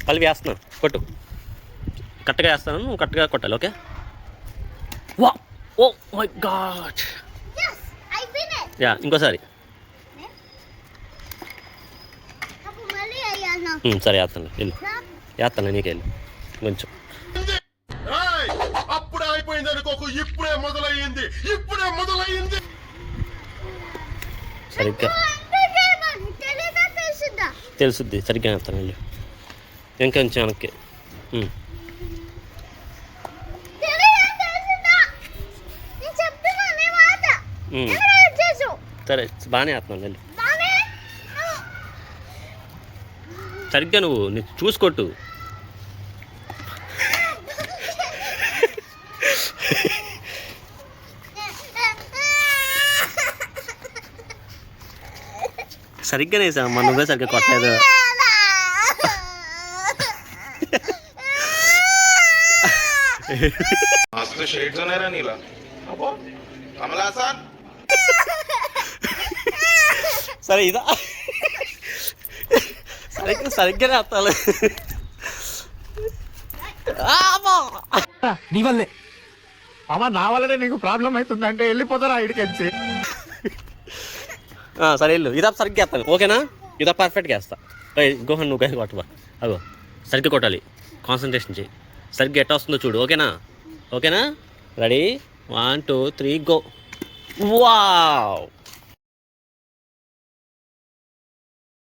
పల్లి వేస్తున్నాను, కొట్టు. కరెక్ట్గా వేస్తాను, నువ్వు కరెక్ట్గా కొట్టాలి. ఓకే. వా, ఓ మై గాడ్. యా, ఇంకోసారి. సరే వేస్తాను, వెళ్ళు. వేస్తాను నీకు, వెళ్ళి కొంచెం. అప్పుడే అయిపోయింది అనుకోకు, ఇప్పుడే మొదలయ్యింది. సరిగ్గా తెలుసుద్ది, సరిగ్గా వేస్తాను, వెళ్ళు. ఇంకొంచెం వెనక్కి. సరే బాగానే వేస్తున్నాను, వెళ్ళు. సరిగ్గా నువ్వు చూసుకొట్టు. సరిగ్గానే వేసామమ్మా, నువ్వే సరిగ్గా కొట్టలేదు. సరే ఇదా, సరిగ్గానే వేస్తాను. నీ వల్లే అమ్మా, నా వల్లనే నీకు ప్రాబ్లం అవుతుందంటే వెళ్ళిపోతారా ఇడికెళ్ళి. సరే వెళ్ళు, ఇదా సరిగ్గా వేస్తాను. ఓకేనా? ఇదా పర్ఫెక్ట్గా వేస్తా. గోహన్ నువ్వు కొట్టవా, అగో సరిగ్గా కొట్టాలి, కాన్సన్ట్రేషన్ చేయి. సరిగ్గా ఎట్ట వస్తుందో చూడు. ఓకేనా? ఓకేనా? Ready, 1 2 3 go. వావ్.